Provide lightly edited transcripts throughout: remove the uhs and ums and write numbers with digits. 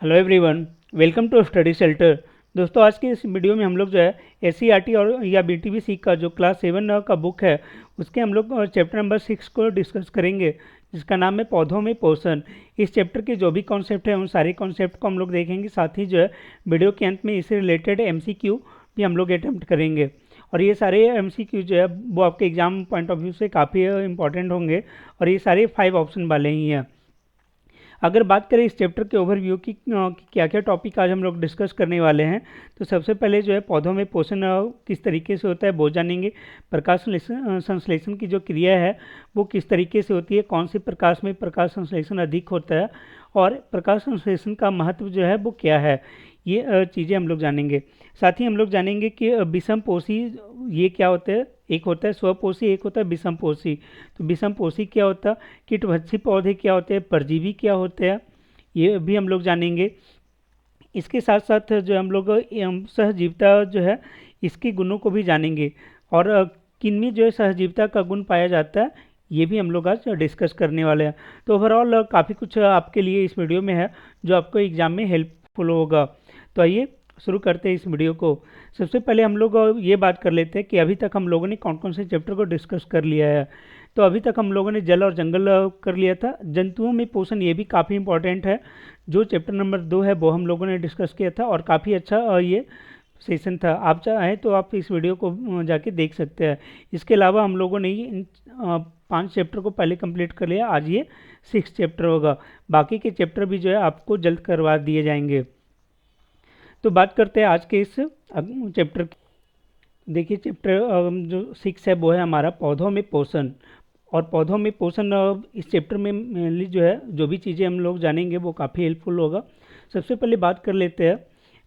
Hello everyone, welcome to study shelter. दोस्तों, आज के इस वीडियो में हम लोग जो है एससीईआरटी और या बीटीबीसी का जो क्लास 7 का बुक है उसके हम लोग चैप्टर नंबर 6 को डिस्कस करेंगे, जिसका नाम है पौधों में पोषण। इस चैप्टर के जो भी कॉन्सेप्ट हैं उन सारे कॉन्सेप्ट को हम लोग देखेंगे। साथ ही जो है वीडियो के अंत में इससे रिलेटेड एमसीक्यू भी हम लोग अटैम्प्ट करेंगे। और ये सारे एमसीक्यू जो है वो आपके एग्जाम पॉइंट ऑफ व्यू से काफ़ी इंपॉर्टेंट होंगे और ये सारे 5 ऑप्शन वाले ही हैं। अगर बात करें इस चैप्टर के ओवरव्यू की क्या क्या टॉपिक आज हम लोग डिस्कस करने वाले हैं, तो सबसे पहले जो है पौधों में पोषण किस तरीके से होता है वो जानेंगे। प्रकाश संश्लेषण की जो क्रिया है वो किस तरीके से होती है, कौन से प्रकाश में प्रकाश संश्लेषण अधिक होता है और प्रकाश संश्लेषण का महत्व जो है वो क्या है, ये चीज़ें हम लोग जानेंगे। साथ ही हम लोग जानेंगे कि विषमपोषी ये क्या होता है। एक होता है स्वपोषी, एक होता है विषमपोषी। तो विषमपोषी क्या होता है, कीटभक्षी पौधे क्या होते हैं, परजीवी क्या होते हैं, ये भी हम लोग जानेंगे। इसके साथ साथ जो हम लोग सहजीविता जो है इसके गुणों को भी जानेंगे और किनमें जो है सहजीविता का गुण पाया जाता है ये भी हम लोग आज डिस्कस करने वाले हैं। तो ओवरऑल काफ़ी कुछ आपके लिए इस वीडियो में है जो आपको एग्जाम में हेल्पफुल होगा। तो आइए शुरू करते हैं इस वीडियो को। सबसे पहले हम लोग ये बात कर लेते हैं कि अभी तक हम लोगों ने कौन कौन से चैप्टर को डिस्कस कर लिया है। तो अभी तक हम लोगों ने जल और जंगल कर लिया था। जंतुओं में पोषण ये भी काफ़ी इंपॉर्टेंट है, जो चैप्टर नंबर 2 है वो हम लोगों ने डिस्कस किया था और काफ़ी अच्छा ये सेशन था। आप चाहें तो आप इस वीडियो को जाके देख सकते हैं। इसके अलावा हम लोगों ने इन 5 चैप्टर को पहले कंप्लीट कर लिया। आज ये 6 चैप्टर होगा। बाकी के चैप्टर भी जो है आपको जल्द करवा दिए जाएंगे। तो बात करते हैं आज के इस चैप्टर की। देखिए, चैप्टर जो 6 है वो है हमारा पौधों में पोषण। और पौधों में पोषण इस चैप्टर में मेनली जो है जो भी चीज़ें हम लोग जानेंगे वो काफ़ी हेल्पफुल होगा। सबसे पहले बात कर लेते हैं,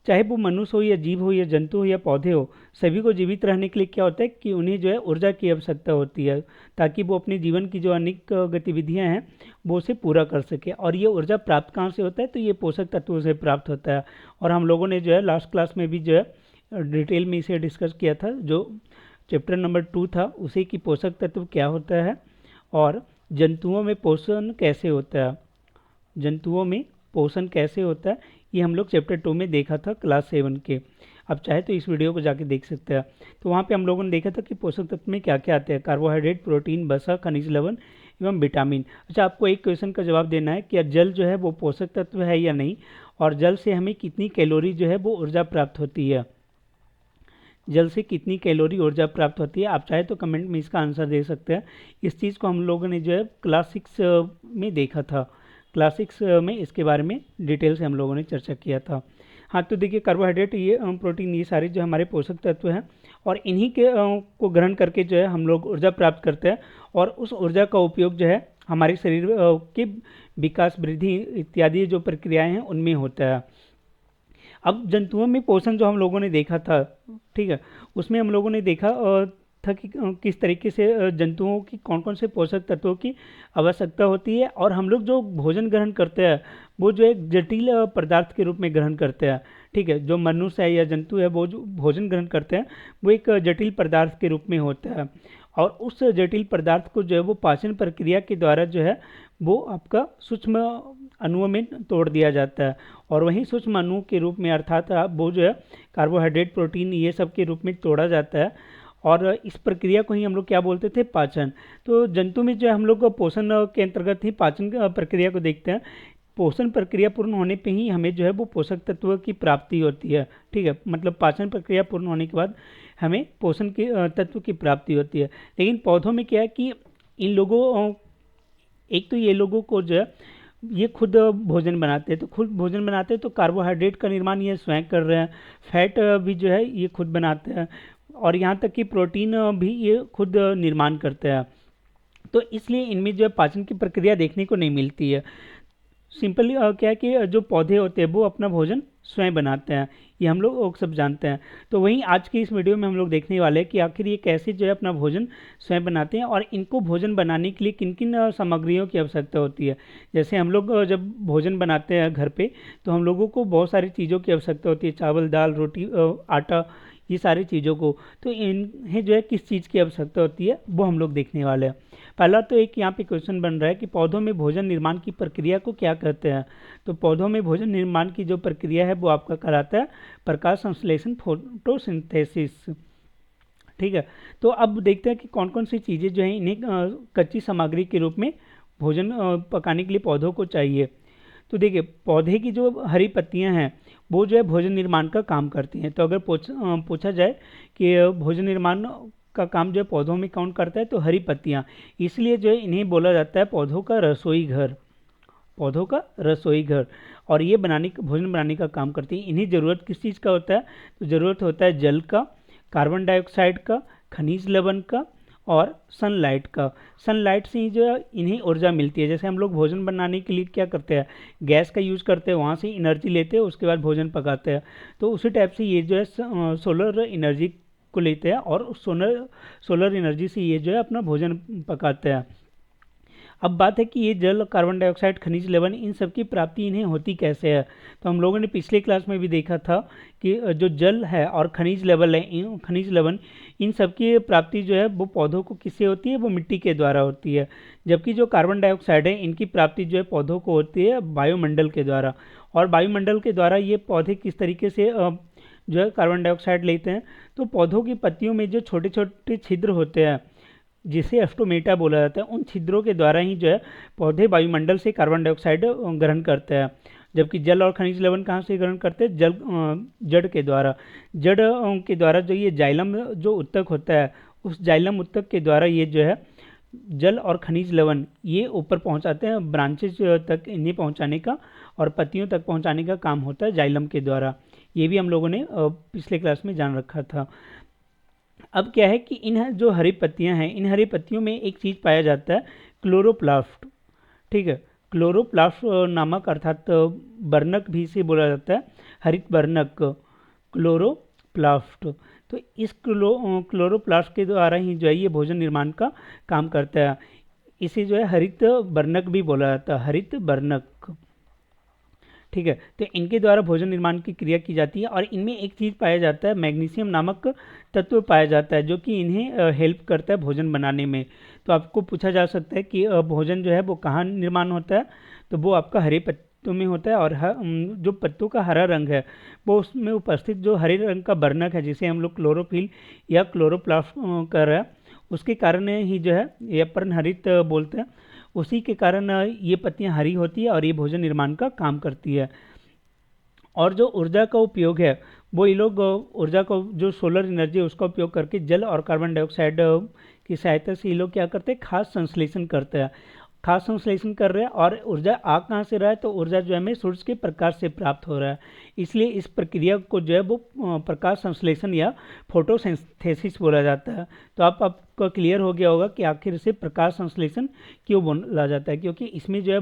चाहे वो मनुष्य हो या जीव हो या जंतु हो या पौधे हो, सभी को जीवित रहने के लिए क्या होता है कि उन्हें जो है ऊर्जा की आवश्यकता होती है, ताकि वो अपने जीवन की जो अनेक गतिविधियां हैं वो उसे पूरा कर सके। और ये ऊर्जा प्राप्त कहाँ से होता है, तो ये पोषक तत्वों से प्राप्त होता है। और हम लोगों ने जो है लास्ट क्लास में भी जो है डिटेल में इसे डिस्कस किया था। जो चैप्टर नंबर 2 था उसी की पोषक तत्व क्या होता है और जंतुओं में पोषण कैसे होता है, जंतुओं में पोषण कैसे होता है, ये हम लोग चैप्टर 2 में देखा था क्लास 7 के। अब चाहे तो इस वीडियो को जाके देख सकते हैं। तो वहाँ पे हम लोगों ने देखा था कि पोषक तत्व में क्या क्या आते हैं, कार्बोहाइड्रेट, प्रोटीन, वसा, खनिज लवण एवं विटामिन। अच्छा, आपको एक क्वेश्चन का जवाब देना है कि जल जो है वो पोषक तत्व है या नहीं, और जल से हमें कितनी कैलोरी जो है वो ऊर्जा प्राप्त होती है। जल से कितनी कैलोरी ऊर्जा प्राप्त होती है, आप चाहे तो कमेंट में इसका आंसर दे सकते हैं। इस चीज़ को हम लोगों ने जो है क्लास 6 में देखा था। क्लास 6 में इसके बारे में डिटेल से हम लोगों ने चर्चा किया था। हाँ, तो देखिए, कार्बोहाइड्रेट, ये प्रोटीन, ये सारे जो हमारे पोषक तत्व हैं और इन्हीं के को ग्रहण करके जो है हम लोग ऊर्जा प्राप्त करते हैं और उस ऊर्जा का उपयोग जो है हमारे शरीर के विकास, वृद्धि इत्यादि जो प्रक्रियाएं हैं उनमें होता है। अब जंतुओं में पोषण जो हम लोगों ने देखा था, ठीक है, उसमें हम लोगों ने देखा था कि किस तरीके से जंतुओं की कौन कौन से पोषक तत्वों की आवश्यकता होती है। और हम लोग जो भोजन ग्रहण करते हैं वो जो एक जटिल पदार्थ के रूप में ग्रहण करते हैं। ठीक है, जो मनुष्य है या जंतु है वो जो भोजन ग्रहण करते हैं वो एक जटिल पदार्थ के रूप में होता है। और उस जटिल पदार्थ को जो है वो पाचन प्रक्रिया के द्वारा जो है वो आपका सूक्ष्म अणुओं में तोड़ दिया जाता है। और वहीं सूक्ष्म अणु के रूप में अर्थात वो जो है कार्बोहाइड्रेट, प्रोटीन, ये सब के रूप में तोड़ा जाता है। और इस प्रक्रिया को ही हम लोग क्या बोलते थे, पाचन। तो जंतु में जो है हम लोग पोषण के अंतर्गत ही पाचन प्रक्रिया को देखते हैं। पोषण प्रक्रिया पूर्ण होने पे ही हमें जो है वो पोषक तत्व की प्राप्ति होती है। ठीक है, मतलब पाचन प्रक्रिया पूर्ण होने के बाद हमें पोषण के तत्व की प्राप्ति होती है। लेकिन पौधों में क्या है कि इन लोगों एक तो ये लोगों को जो है ये खुद भोजन बनाते हैं, तो खुद भोजन बनाते हैं तो कार्बोहाइड्रेट का निर्माण ये स्वयं कर रहे हैं, फैट भी जो है ये खुद बनाते हैं और यहाँ तक कि प्रोटीन भी ये खुद निर्माण करते हैं। तो इसलिए इनमें जो है पाचन की प्रक्रिया देखने को नहीं मिलती है। सिंपली क्या है कि जो पौधे होते हैं वो अपना भोजन स्वयं बनाते हैं, ये हम लोग सब जानते हैं। तो वहीं आज की इस वीडियो में हम लोग देखने वाले हैं कि आखिर ये कैसे जो है अपना भोजन स्वयं बनाते हैं और इनको भोजन बनाने के लिए किन किन सामग्रियों की आवश्यकता होती है। जैसे हम लोग जब भोजन बनाते हैं घर पे तो हम लोगों को बहुत सारी चीज़ों की आवश्यकता होती है, चावल, दाल, रोटी, आटा, ये सारी चीज़ों को। तो इन्हें जो है किस चीज़ की आवश्यकता होती है वो हम लोग देखने वाले हैं। पहला तो एक यहाँ पे क्वेश्चन बन रहा है कि पौधों में भोजन निर्माण की प्रक्रिया को क्या कहते हैं। तो पौधों में भोजन निर्माण की जो प्रक्रिया है वो आपका कहलाता है प्रकाश संश्लेषण, फोटोसिंथेसिस। ठीक है, तो अब देखते हैं कि कौन कौन सी चीज़ें जो हैं इन्हें कच्ची सामग्री के रूप में भोजन पकाने के लिए पौधों को चाहिए। तो देखिए, पौधे की जो हरी पत्तियां हैं वो जो है भोजन निर्माण का काम करती हैं। तो अगर पूछा जाए कि भोजन निर्माण का काम जो है पौधों में कौन करता है, तो हरी पत्तियां। इसलिए जो है इन्हें बोला जाता है पौधों का रसोई घर, पौधों का रसोई घर। और ये भोजन बनाने का काम करती हैं। इन्हें ज़रूरत किस चीज़ का होता है, तो ज़रूरत होता है जल का, कार्बन डाइऑक्साइड का, खनिज लवण का और सनलाइट का। सनलाइट से ही जो है इन्हें ऊर्जा मिलती है। जैसे हम लोग भोजन बनाने के लिए क्या करते हैं, गैस का यूज़ करते हैं, वहाँ से एनर्जी लेते हैं, उसके बाद भोजन पकाते हैं। तो उसी टाइप से ये जो है सोलर एनर्जी को लेते हैं और उस सोलर एनर्जी से ये जो है अपना भोजन पकाते हैं। अब बात है कि ये जल, कार्बन डाइऑक्साइड, खनिज लवण, इन सब की प्राप्ति इन्हें होती कैसे है। तो हम लोगों ने पिछले क्लास में भी देखा था कि जो जल है और खनिज लवण इन सब की प्राप्ति जो है वो पौधों को किससे होती है, वो मिट्टी के द्वारा होती है। जबकि जो कार्बन डाइऑक्साइड है इनकी प्राप्ति जो है पौधों को होती है वायुमंडल के द्वारा। और वायुमंडल के द्वारा ये पौधे किस तरीके से जो है कार्बन डाइऑक्साइड लेते हैं, तो पौधों की पत्तियों में जो छोटे छोटे छिद्र होते हैं जिसे स्टोमेटा बोला जाता है, उन छिद्रों के द्वारा ही जो है पौधे वायुमंडल से कार्बन डाइऑक्साइड ग्रहण करते हैं। जबकि जल और खनिज लवण कहाँ से ग्रहण करते हैं, जड़ के द्वारा। जड़ के द्वारा जो ये जाइलम जो उत्तक होता है, उस जाइलम उत्तक के द्वारा ये जो है जल और खनिज लवण ये ऊपर पहुंचाते हैं, ब्रांचेज तक इन्हें पहुंचाने का और पत्तियों तक पहुंचाने का काम होता है जाइलम के द्वारा। ये भी हम लोगों ने पिछले क्लास में जान रखा था। अब क्या है कि इन जो हरी पत्तियां हैं, इन हरी पत्तियों में एक चीज़ पाया जाता है, क्लोरोप्लास्ट। ठीक है, क्लोरोप्लास्ट नामक अर्थात वर्णक भी इसे बोला जाता है, हरित वर्णक क्लोरोप्लास्ट। तो इस क्लोरोप्लास्ट के द्वारा ही जो है ये भोजन निर्माण का काम करता है। इसे जो है हरित वर्णक भी बोला जाता है, हरित वर्णक। ठीक है, तो इनके द्वारा भोजन निर्माण की क्रिया की जाती है। और इनमें एक चीज़ पाया जाता है, मैग्नीशियम नामक तत्व पाया जाता है, जो कि इन्हें हेल्प करता है भोजन बनाने में। तो आपको पूछा जा सकता है कि भोजन जो है वो कहाँ निर्माण होता है, तो वो आपका हरे पत्तों में होता है। और जो पत्तों का हरा रंग है वो उसमें उपस्थित जो हरे रंग का वर्णक है, जिसे हम लोग क्लोरोफिल या क्लोरोप्लास्ट कर रहे हैं, उसके कारण ही जो है ये पर्णहरित बोलते हैं। उसी के कारण ये पत्तियां हरी होती है और ये भोजन निर्माण का काम करती है। और जो ऊर्जा का उपयोग है वो ये लोग ऊर्जा को, जो सोलर एनर्जी है उसका उपयोग करके जल और कार्बन डाइऑक्साइड की सहायता से ये लोग क्या करते हैं, खाद संश्लेषण करते हैं। खाद संश्लेषण कर रहे हैं और ऊर्जा आ कहाँ से रहा है, तो ऊर्जा जो है हमें सूर्य के प्रकाश से प्राप्त हो रहा है। इसलिए इस प्रक्रिया को जो है वो प्रकाश संश्लेषण या फोटोसिंथेसिस बोला जाता है। तो आपको क्लियर हो गया होगा कि आखिर इसे प्रकाश संश्लेषण क्यों बोला जाता है, क्योंकि इसमें जो है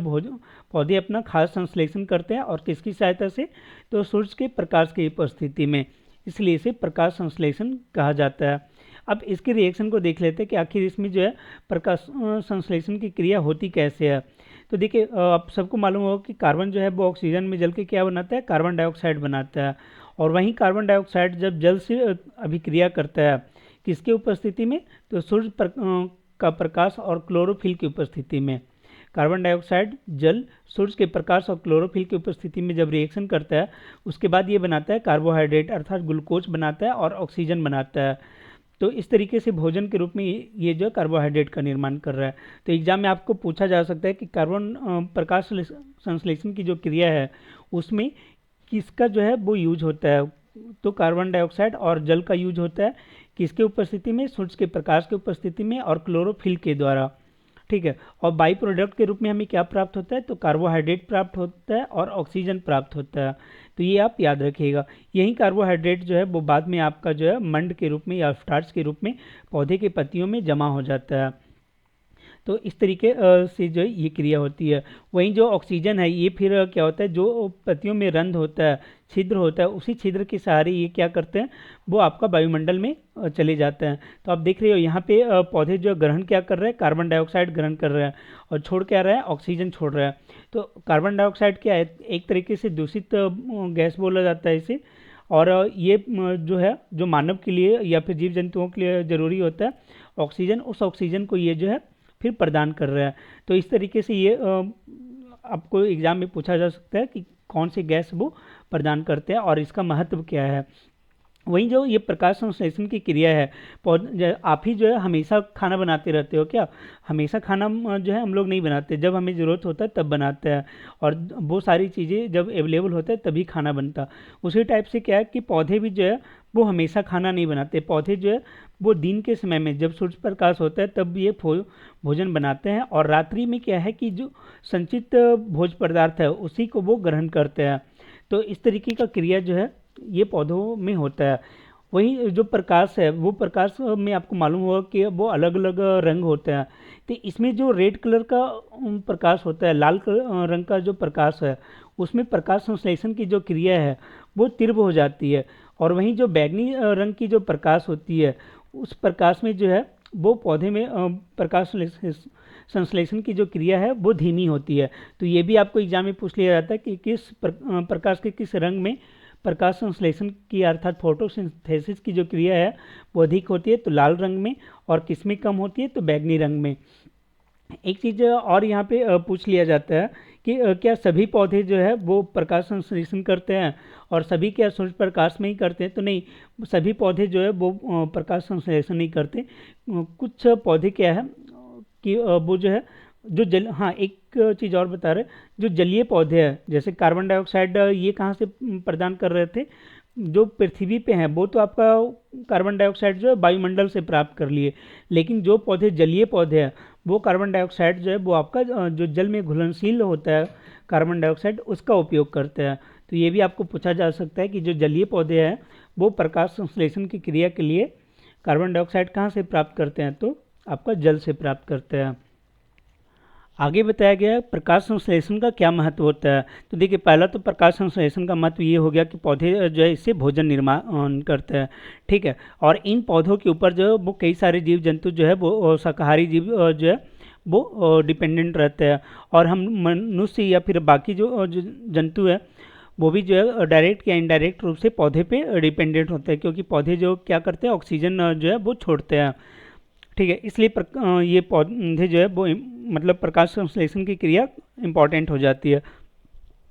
पौधे अपना खाद संश्लेषण करते हैं और किसकी सहायता से, तो सूर्य के प्रकाश की उपस्थिति में, इसलिए इसे प्रकाश संश्लेषण कहा जाता है। अब इसके रिएक्शन को देख लेते हैं कि आखिर इसमें जो है प्रकाश संश्लेषण की क्रिया होती कैसे है। तो देखिए, आप सबको मालूम होगा कि कार्बन जो है वो ऑक्सीजन में जल के क्या बनाता है, कार्बन डाइऑक्साइड बनाता है। और वहीं कार्बन डाइऑक्साइड जब जल से अभिक्रिया करता है किसकी उपस्थिति में, तो सूर्य का प्रकाश और क्लोरोफिल की उपस्थिति में। कार्बन डाइऑक्साइड जल, सूर्य के प्रकाश और क्लोरोफिल की उपस्थिति में जब रिएक्शन करता है, उसके बाद ये बनाता है कार्बोहाइड्रेट अर्थात ग्लूकोज बनाता है और ऑक्सीजन बनाता है। तो इस तरीके से भोजन के रूप में ये जो कार्बोहाइड्रेट का निर्माण कर रहा है। तो एग्जाम में आपको पूछा जा सकता है कि कार्बन प्रकाश संश्लेषण की जो क्रिया है उसमें किसका जो है वो यूज होता है, तो कार्बन डाइऑक्साइड और जल का यूज होता है किसके उपस्थिति में, सूर्य के प्रकाश की उपस्थिति में और क्लोरोफिल के द्वारा। ठीक है, और बाई प्रोडक्ट के रूप में हमें क्या प्राप्त होता है, तो कार्बोहाइड्रेट प्राप्त होता है और ऑक्सीजन प्राप्त होता है। तो ये आप याद रखिएगा। यही कार्बोहाइड्रेट जो है वो बाद में आपका जो है मंड के रूप में या स्टार्च के रूप में पौधे के पत्तियों में जमा हो जाता है। तो इस तरीके से जो है ये क्रिया होती है। वहीं जो ऑक्सीजन है ये फिर क्या होता है, जो पत्तियों में रंध्र होता है, छिद्र होता है, उसी छिद्र के सहारे ये क्या करते हैं, वो आपका वायुमंडल में चले जाते हैं। तो आप देख रहे हो यहाँ पे पौधे जो ग्रहण क्या कर रहे हैं, कार्बन डाइऑक्साइड ग्रहण कर रहे हैं और छोड़ क्या रहा है, ऑक्सीजन छोड़ रहा है। तो कार्बन डाइऑक्साइड क्या है, एक तरीके से दूषित गैस बोला जाता है इसे। और ये जो है जो मानव के लिए या फिर जीव जंतुओं के लिए ज़रूरी होता है ऑक्सीजन, उस ऑक्सीजन को ये जो है फिर प्रदान कर रहा है। तो इस तरीके से ये आपको एग्जाम में पूछा जा सकता है कि कौन से गैस वो प्रदान करते हैं और इसका महत्व क्या है। वहीं जो ये प्रकाश संश्लेषण की क्रिया है, आप ही जो है हमेशा खाना बनाते रहते हो क्या? हमेशा खाना जो है हम लोग नहीं बनाते, जब हमें ज़रूरत होता है तब बनाते हैं, और वो सारी चीज़ें जब अवेलेबल होता है तभी खाना बनता। उसी टाइप से क्या है कि पौधे भी जो है वो हमेशा खाना नहीं बनाते। पौधे जो है वो दिन के समय में जब सूर्य प्रकाश होता है तब ये भोजन बनाते हैं, और रात्रि में क्या है कि जो संचित भोज्य पदार्थ है उसी को वो ग्रहण करते हैं। तो इस तरीके का क्रिया जो है ये पौधों में होता है। वही जो प्रकाश है वो प्रकाश में आपको मालूम होगा कि वो अलग अलग रंग होते हैं। तो इसमें जो रेड कलर का प्रकाश होता है, लाल रंग का जो प्रकाश है, उसमें प्रकाश संश्लेषण की जो क्रिया है वो तीव्र हो जाती है। और वहीं जो बैंगनी रंग की जो प्रकाश होती है उस प्रकाश में जो है वो पौधे में प्रकाश संश्लेषण की जो क्रिया है वो धीमी होती है। तो ये भी आपको एग्जाम में पूछ लिया जाता है कि किस प्रकाश के किस रंग में प्रकाश संश्लेषण की अर्थात फोटोसिंथेसिस की जो क्रिया है वो अधिक होती है, तो लाल रंग में, और किस में कम होती है, तो बैंगनी रंग में। एक चीज़ और यहाँ पे पूछ लिया जाता है कि क्या सभी पौधे जो है वो प्रकाश संश्लेषण करते हैं, और सभी क्या सूर्य प्रकाश में ही करते हैं? तो नहीं, सभी पौधे जो है वो प्रकाश संश्लेषण नहीं करते। कुछ पौधे क्या है कि वो जो है जो जल हाँ, एक चीज़ और बता रहे, जो जलीय पौधे हैं जैसे कार्बन डाइऑक्साइड ये कहाँ से प्रदान कर रहे थे? जो पृथ्वी पे हैं वो तो आपका कार्बन डाइऑक्साइड जो है वायुमंडल से प्राप्त कर लिए, लेकिन जो पौधे जलीय पौधे हैं वो कार्बन डाइऑक्साइड जो है वो आपका जो जल में घुलनशील होता है कार्बन डाइऑक्साइड उसका उपयोग करते हैं। तो ये भी आपको पूछा जा सकता है कि जो जलीय पौधे हैं वो प्रकाश संश्लेषण की क्रिया के लिए कार्बन डाइऑक्साइड कहाँ से प्राप्त करते हैं? तो आपका जल से प्राप्त करते हैं। आगे बताया गया है प्रकाश संश्लेषण का क्या महत्व होता है। तो देखिए, पहला तो प्रकाश संश्लेषण का महत्व ये हो गया कि पौधे जो है इससे भोजन निर्माण करते हैं, ठीक है। और इन पौधों के ऊपर जो है वो कई सारे जीव जंतु जो है वो शाकाहारी जीव जो है वो डिपेंडेंट रहते हैं, और हम मनुष्य या फिर बाकी जो जंतु है वो भी जो है डायरेक्ट या इनडायरेक्ट रूप से पौधे पे डिपेंडेंट होते हैं, क्योंकि पौधे जो क्या करते हैं ऑक्सीजन जो है वो छोड़ते हैं, ठीक है। इसलिए ये पौधे जो है वो मतलब प्रकाश संश्लेषण की क्रिया इम्पॉर्टेंट हो जाती है।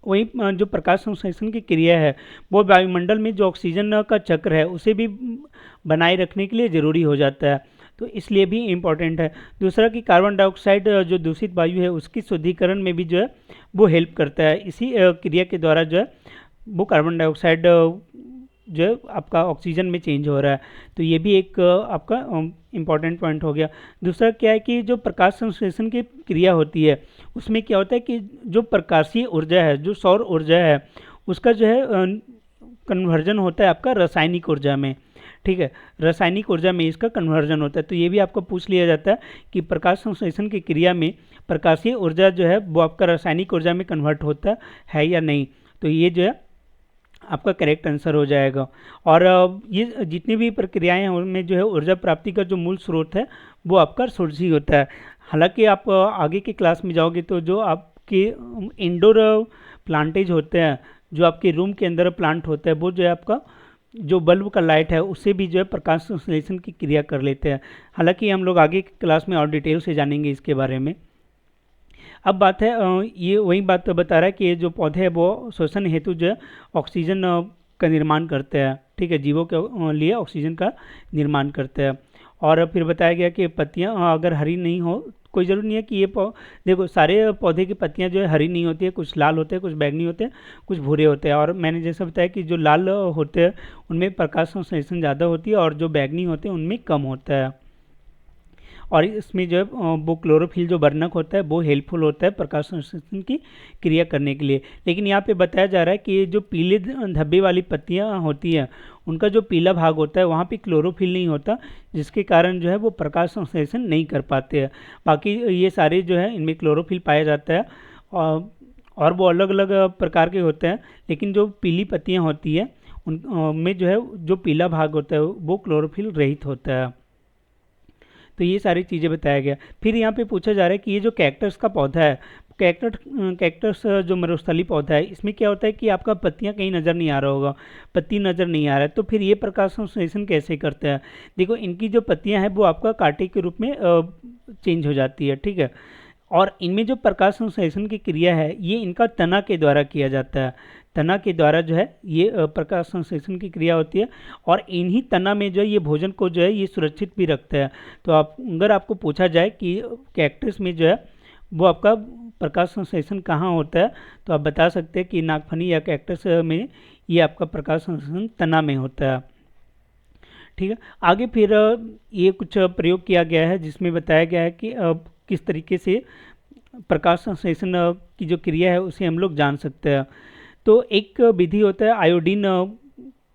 वहीं जो प्रकाश संश्लेषण की क्रिया है वो वायुमंडल में जो ऑक्सीजन का चक्र है उसे भी बनाए रखने के लिए ज़रूरी हो जाता है, तो इसलिए भी इम्पॉर्टेंट है। दूसरा कि कार्बन डाइऑक्साइड जो दूषित वायु है उसकी शुद्धिकरण में भी जो है वो हेल्प करता है। इसी क्रिया के द्वारा जो है वो कार्बन डाइऑक्साइड जो है आपका ऑक्सीजन में चेंज हो रहा है, तो ये भी एक आपका इम्पॉर्टेंट पॉइंट हो गया। दूसरा क्या है कि जो प्रकाश संश्लेषण की क्रिया होती है उसमें क्या होता है कि जो प्रकाशीय ऊर्जा है, जो सौर ऊर्जा है, उसका जो है कन्वर्जन होता है आपका रासायनिक ऊर्जा में, ठीक है। रासायनिक ऊर्जा में इसका कन्वर्जन होता है। तो ये भी आपको पूछ लिया जाता है कि प्रकाश संश्लेषण की क्रिया में प्रकाशीय ऊर्जा जो है वो आपका रासायनिक ऊर्जा में कन्वर्ट होता है या नहीं। तो ये जो है आपका करेक्ट आंसर हो जाएगा। और ये जितनी भी प्रक्रियाएं हैं उनमें जो है ऊर्जा प्राप्ति का जो मूल स्रोत है वो आपका सूरज ही होता है। हालांकि आप आगे की क्लास में जाओगे तो जो आपके इंडोर प्लांटेज होते हैं, जो आपके रूम के अंदर प्लांट होता है, वो जो है आपका जो बल्ब का लाइट है उससे भी जो है प्रकाश संश्लेषण की क्रिया कर लेते हैं। हालांकि हम लोग आगे की क्लास में और डिटेल से जानेंगे इसके बारे में। अब बात है ये वही बात तो बता रहा है कि ये जो पौधे हैं वो श्वसन हेतु जो है ऑक्सीजन का निर्माण करते हैं, ठीक है, जीवों के लिए ऑक्सीजन का निर्माण करते हैं। और फिर बताया गया कि पत्तियां अगर हरी नहीं हो, कोई ज़रूरी नहीं है कि ये देखो सारे पौधे की पत्तियां जो है हरी नहीं होती है, कुछ लाल होते हैं, कुछ बैंगनी होते हैं, कुछ भूरे होते हैं। और मैंने जैसा बताया कि जो लाल होते हैं उनमें प्रकाश संश्लेषण ज़्यादा होती है और जो बैंगनी होते हैं उनमें कम होता है। और इसमें जो है वो क्लोरोफिल जो वर्णक होता है वो हेल्पफुल होता है प्रकाश संश्लेषण की क्रिया करने के लिए। लेकिन यहाँ पे बताया जा रहा है कि ये जो पीले धब्बे वाली पत्तियाँ होती हैं उनका जो पीला भाग होता है वहाँ पे क्लोरोफिल नहीं होता, जिसके कारण जो है वो प्रकाश संश्लेषण नहीं कर पाते हैं। बाकी ये सारे जो है इनमें क्लोरोफिल पाया जाता है और वो अलग अलग प्रकार के होते हैं, लेकिन जो पीली पत्तियाँ होती है उनमें जो है जो पीला भाग होता है वो क्लोरोफिल रहित होता है। तो ये सारी चीज़ें बताया गया। फिर यहाँ पे पूछा जा रहा है कि ये जो कैक्टस का पौधा है कैक्टस जो मरुस्थलीय पौधा है, इसमें क्या होता है कि आपका पत्तियां कहीं नज़र नहीं आ रहा होगा, पत्ती नज़र नहीं आ रहा है, तो फिर ये प्रकाश संश्लेषण कैसे करता है? देखो, इनकी जो पत्तियां हैं वो आपका कांटे के रूप में चेंज हो जाती है, ठीक है। और इनमें जो प्रकाश संश्लेषण की क्रिया है ये इनका तना के द्वारा किया जाता है। तना के द्वारा जो है ये प्रकाश संश्लेषण की क्रिया होती है, और इन्हीं तना में जो है ये भोजन को जो है ये सुरक्षित भी रखता है। तो आप अगर आपको पूछा जाए कि कैक्टस में जो है वो आपका प्रकाश संश्लेषण कहाँ होता है, तो आप बता सकते हैं कि नागफनी या कैक्टस में ये आपका प्रकाश संश्लेषण तना में होता है, ठीक है। आगे फिर ये कुछ प्रयोग किया गया है जिसमें बताया गया है कि किस तरीके से प्रकाश संश्लेषण की जो क्रिया है उसे हम लोग जान सकते हैं। तो एक विधि होता है आयोडीन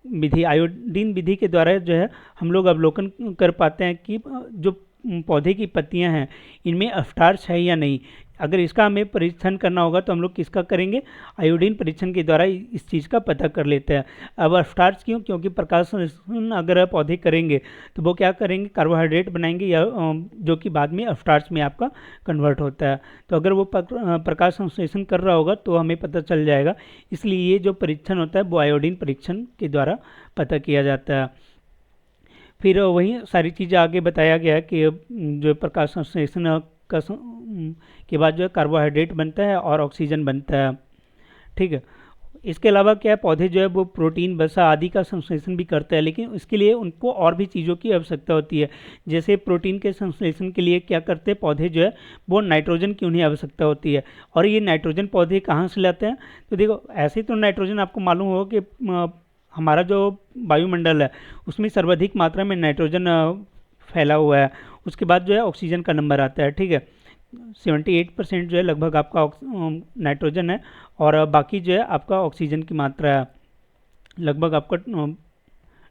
विधि। आयोडीन विधि के द्वारा जो है हम लोग अवलोकन कर पाते हैं कि जो पौधे की पत्तियां हैं इनमें स्टार्च है या नहीं। अगर इसका हमें परीक्षण करना होगा तो हम लोग किसका करेंगे? आयोडीन परीक्षण के द्वारा इस चीज़ का पता कर लेते हैं। अब स्टार्च क्यों? क्योंकि प्रकाश संश्लेषण अगर पौधे करेंगे तो वो क्या करेंगे? कार्बोहाइड्रेट बनाएंगे, या जो कि बाद में स्टार्च में आपका कन्वर्ट होता है। तो अगर वो प्रकाश संश्लेषण कर रहा होगा तो हमें पता चल जाएगा। इसलिए ये जो परीक्षण होता है वो आयोडीन परीक्षण के द्वारा पता किया जाता है। फिर वही सारी चीज़ें आगे बताया गया है कि जो प्रकाश संश्लेषण का के बाद जो है कार्बोहाइड्रेट बनता है और ऑक्सीजन बनता है, ठीक है। इसके अलावा क्या है, पौधे जो है वो प्रोटीन, वसा आदि का संश्लेषण भी करते हैं, लेकिन इसके लिए उनको और भी चीज़ों की आवश्यकता होती है। जैसे प्रोटीन के संश्लेषण के लिए क्या करते हैं पौधे जो है वो नाइट्रोजन की उन्हें आवश्यकता होती है। और ये नाइट्रोजन पौधे कहाँ से लाते हैं? तो देखो, ऐसे तो नाइट्रोजन आपको मालूम होगा कि हमारा जो वायुमंडल है उसमें सर्वाधिक मात्रा में नाइट्रोजन फैला हुआ है। उसके बाद जो है ऑक्सीजन का नंबर आता है, ठीक है। 78% जो है लगभग आपका नाइट्रोजन है, और बाकी जो है आपका ऑक्सीजन की मात्रा है। लगभग आपका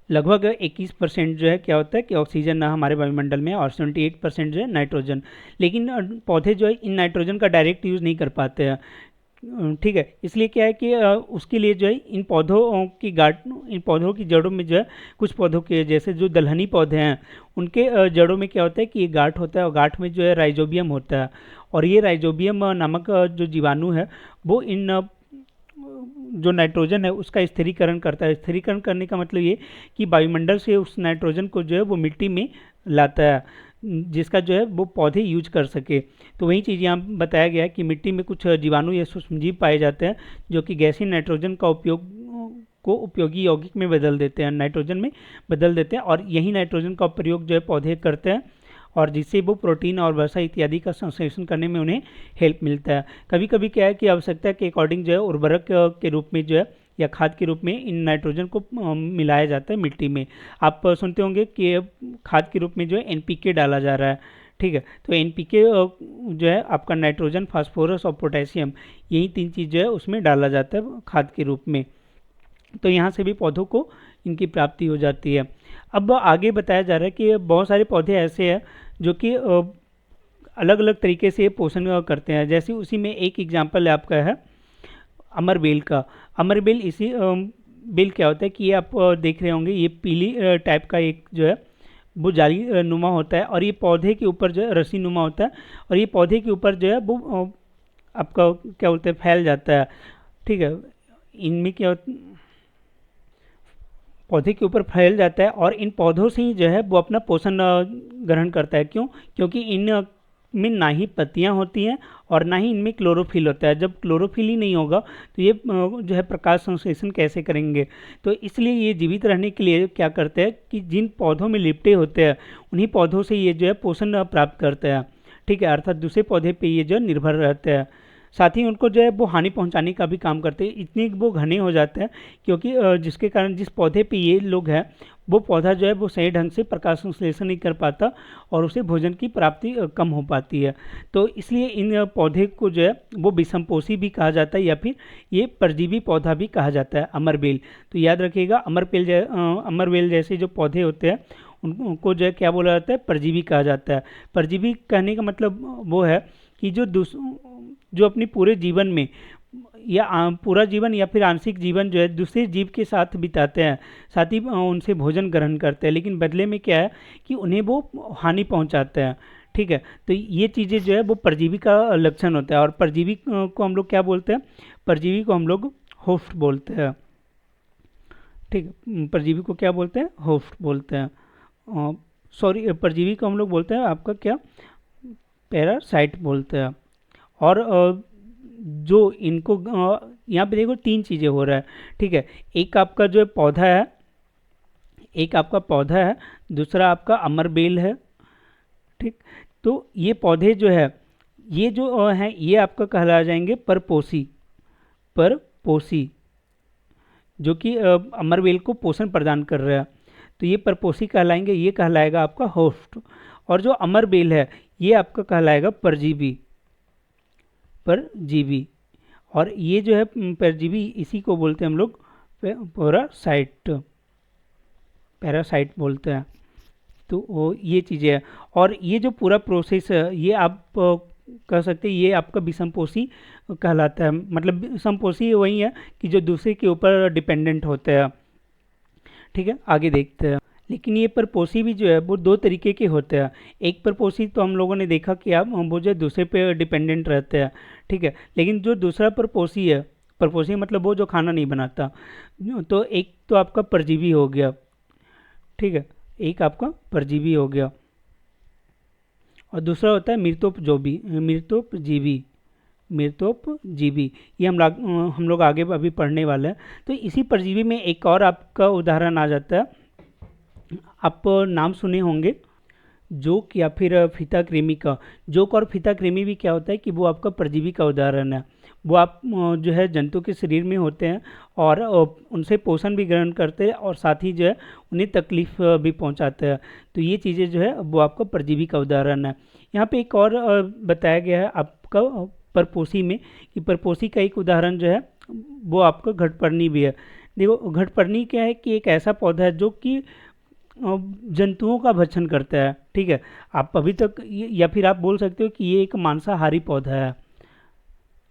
लगभग 21% जो है क्या होता है कि ऑक्सीजन हमारे वायुमंडल में, और 78% जो है नाइट्रोजन। लेकिन पौधे जो है इन नाइट्रोजन का डायरेक्ट यूज़ नहीं कर पाते हैं, ठीक है। इसलिए क्या है कि उसके लिए जो है इन पौधों की जड़ों में जो है, कुछ पौधों के जैसे जो दलहनी पौधे हैं उनके जड़ों में क्या होता है कि ये गांठ होता है, और गांठ में जो है राइजोबियम होता है। और ये राइजोबियम नामक जो जीवाणु है वो इन जो नाइट्रोजन है उसका स्थिरीकरण करता है। स्थिरीकरण करने का मतलब ये कि वायुमंडल से उस नाइट्रोजन को जो है वो मिट्टी में लाता है, जिसका जो है वो पौधे यूज कर सके। तो वही चीज़ यहाँ बताया गया है कि मिट्टी में कुछ जीवाणु या सूक्ष्मजीव पाए जाते हैं जो कि गैसीय नाइट्रोजन का उपयोगी यौगिक में बदल देते हैं, नाइट्रोजन में बदल देते हैं, और यही नाइट्रोजन का प्रयोग जो है पौधे करते हैं, और जिससे वो प्रोटीन और वसा इत्यादि का संश्लेषण करने में उन्हें हेल्प मिलता है। कभी कभी क्या है कि आवश्यकता के अकॉर्डिंग जो है उर्वरक के रूप में जो है या खाद के रूप में इन नाइट्रोजन को मिलाया जाता है मिट्टी में। आप सुनते होंगे कि खाद के रूप में जो है एनपीके डाला जा रहा है, ठीक है। तो एनपीके जो है आपका नाइट्रोजन, फास्फोरस और पोटेशियम, यही तीन चीज़ जो है उसमें डाला जाता है खाद के रूप में। तो यहाँ से भी पौधों को इनकी प्राप्ति हो जाती है। अब आगे बताया जा रहा है कि बहुत सारे पौधे ऐसे हैं जो कि अलग अलग तरीके से पोषण करते हैं। जैसे उसी में एक एग्जाम्पल आपका है अमरबेल का। अमरबेल इसी बेल क्या होता है कि ये आप देख रहे होंगे, ये पीली टाइप का एक जो है वो जाली नुमा होता है, और ये पौधे के ऊपर जो है रस्सी नुमा होता है, और ये पौधे के ऊपर जो है वो आपका क्या बोलते हैं फैल जाता है, ठीक है। इनमें क्या पौधे के ऊपर फैल जाता है, और इन पौधों से ही जो है वो अपना पोषण ग्रहण करता है। क्यों? क्योंकि इन में ना ही पत्तियां होती हैं और ना ही इनमें क्लोरोफिल होता है। जब क्लोरोफिल ही नहीं होगा तो ये जो है प्रकाश संश्लेषण कैसे करेंगे? तो इसलिए ये जीवित रहने के लिए क्या करते हैं कि जिन पौधों में लिपटे होते हैं उन्हीं पौधों से ये जो है पोषण प्राप्त करते हैं, ठीक है। अर्थात दूसरे पौधे पे ये जो निर्भर रहते हैं। साथ ही उनको जो है वो हानि पहुंचाने का भी काम करते हैं। इतने वो घने हो जाते हैं क्योंकि जिसके कारण जिस पौधे पे ये लोग हैं वो पौधा जो है वो सही ढंग से प्रकाश संश्लेषण नहीं कर पाता, और उसे भोजन की प्राप्ति कम हो पाती है। तो इसलिए इन पौधे को जो है वो विषमपोषी भी कहा जाता है, या फिर ये परजीवी पौधा भी कहा जाता है, अमरबेल। तो याद रखिएगा, अमरबेल जैसे जो पौधे होते हैं उनको जो है क्या बोला जाता है? परजीवी कहा जाता है। परजीवी कहने का मतलब वो है कि जो अपनी पूरे जीवन में या पूरा जीवन या फिर आंशिक जीवन जो है दूसरे जीव के साथ बिताते हैं, साथ ही उनसे भोजन ग्रहण करते हैं, लेकिन बदले में क्या है कि उन्हें वो हानि पहुंचाते हैं, ठीक है। तो ये चीज़ें जो है वो परजीवी का लक्षण होता है, और परजीवी को हम लोग क्या बोलते हैं, परजीवी को हम लोग होस्ट बोलते हैं। ठीक है, परजीवी को क्या बोलते हैं, होस्ट बोलते हैं। सॉरी, परजीवी को हम लोग बोलते हैं आपका क्या, पैरासाइट बोलते हैं। और जो इनको यहाँ पे देखो तीन चीज़ें हो रहा है। ठीक है, एक आपका जो है पौधा है, एक आपका पौधा है, दूसरा आपका अमरबेल है। ठीक, तो ये पौधे जो है, ये जो हैं ये आपका कहला जाएंगे परपोषी, परपोषी, जो कि अमरबेल को पोषण प्रदान कर रहा है, तो ये परपोषी कहलाएंगे, ये कहलाएगा आपका होस्ट। और जो अमरबेल है ये आपका कहलाएगा परजीवी, परजीवी। और ये जो है परजीवी, इसी को बोलते हैं हम लोग पैरासाइट, पैरासाइट बोलते हैं। तो वो ये चीज़ें हैं। और ये जो पूरा प्रोसेस है ये आप कह सकते हैं ये आपका विषमपोषी कहलाता है। मतलब विषमपोषी वही है कि जो दूसरे के ऊपर डिपेंडेंट होते हैं। ठीक है, आगे देखते हैं। लेकिन ये परपोषी भी जो है वो दो तरीके के होते हैं। एक परपोषी तो हम लोगों ने देखा कि आप वो जो दूसरे पे डिपेंडेंट रहते हैं। ठीक है, लेकिन जो दूसरा परपोषी है, परपोषी मतलब वो जो खाना नहीं बनाता, तो एक तो आपका परजीवी हो गया। ठीक है, एक आपका परजीवी हो गया, और दूसरा होता है मृतोपजोवी, मृतोपजीवी, मृतोपजीवी। ये हम लोग आगे अभी पढ़ने वाले हैं। तो इसी परजीवी में एक और आपका उदाहरण आ जाता है, आप नाम सुने होंगे, जोक या फिर फीता कृमि का। जोक और फीता कृमि भी क्या होता है कि वो आपका परजीवी का उदाहरण है। वो आप जो है जंतु के शरीर में होते हैं, और उनसे पोषण भी ग्रहण करते हैं, और साथ ही जो है उन्हें तकलीफ भी पहुंचाते हैं। तो ये चीज़ें जो है वो आपका परजीवी का उदाहरण है। यहाँ पे एक और बताया गया है आपका परपोषी में, कि परपोषी का एक उदाहरण जो है वो आपका घटपर्णी भी है। देखो, घटपर्णी क्या है कि एक ऐसा पौधा है जो कि जंतुओं का भक्षण करता है। ठीक है, आप अभी तक या फिर आप बोल सकते हो कि ये एक मांसाहारी पौधा है।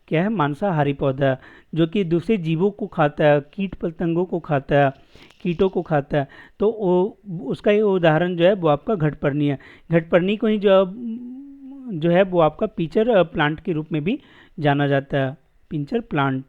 क्या है, मांसाहारी पौधा है, जो कि दूसरे जीवों को खाता है, कीट पतंगों को खाता है, कीटों को खाता है। तो उसका ये उदाहरण जो है वो आपका घटपर्णी है। घटपर्णी को ही जो है वो आपका पिंचर प्लांट के रूप में भी जाना जाता है, पिंचर प्लांट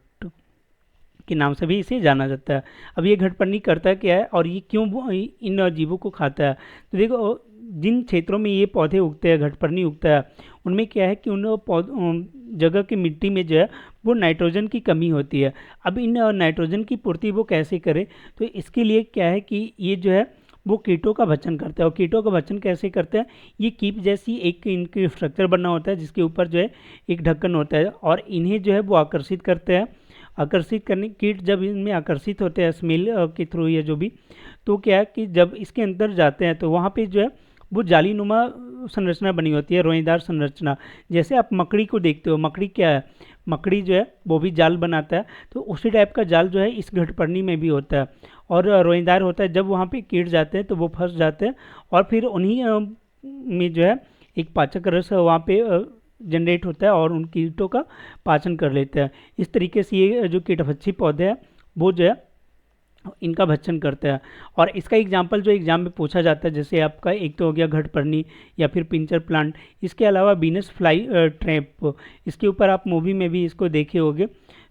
के नाम से भी इसे जाना जाता है। अब ये घटपर्णी करता क्या है और ये क्यों इन जीवों को खाता है। तो देखो, जिन क्षेत्रों में ये पौधे उगते हैं, घटपर्णी उगता है, उनमें क्या है कि उन जगह की मिट्टी में जो है वो नाइट्रोजन की कमी होती है। अब इन नाइट्रोजन की पूर्ति वो कैसे करे, तो इसके लिए क्या है कि ये जो है वो कीटों का भक्षण करता है। और कीटों का भक्षण कैसे करते हैं, ये कीप जैसी एक इनकी स्ट्रक्चर बना होता है जिसके ऊपर जो है एक ढक्कन होता है, और इन्हें जो है वो आकर्षित करते हैं। आकर्षित करने, कीट जब इनमें आकर्षित होते हैं स्मेल के थ्रू या जो भी, तो क्या है कि जब इसके अंदर जाते हैं तो वहाँ पे जो है वो जालीनुमा संरचना बनी होती है, रोएदार संरचना। जैसे आप मकड़ी को देखते हो, मकड़ी क्या है, मकड़ी जो है वो भी जाल बनाता है, तो उसी टाइप का जाल जो है इस घटपर्णी में भी होता है, और रोएदार होता है। जब वहाँ पे कीट जाते हैं तो वो फंस जाते हैं, और फिर उन्हीं में जो है एक पाचक रस वहाँ पे जनरेट होता है, और उन कीटों का पाचन कर लेते हैं। इस तरीके से ये जो कीटभक्षी पौधे हैं वो जो है इनका भक्षण करते हैं। और इसका एग्जाम्पल जो एग्जाम में पूछा जाता है, जैसे आपका एक तो हो गया घटपर्णी या फिर पिंचर प्लांट, इसके अलावा वीनस फ्लाई ट्रैप, इसके ऊपर आप मूवी में भी इसको देखे होंगे।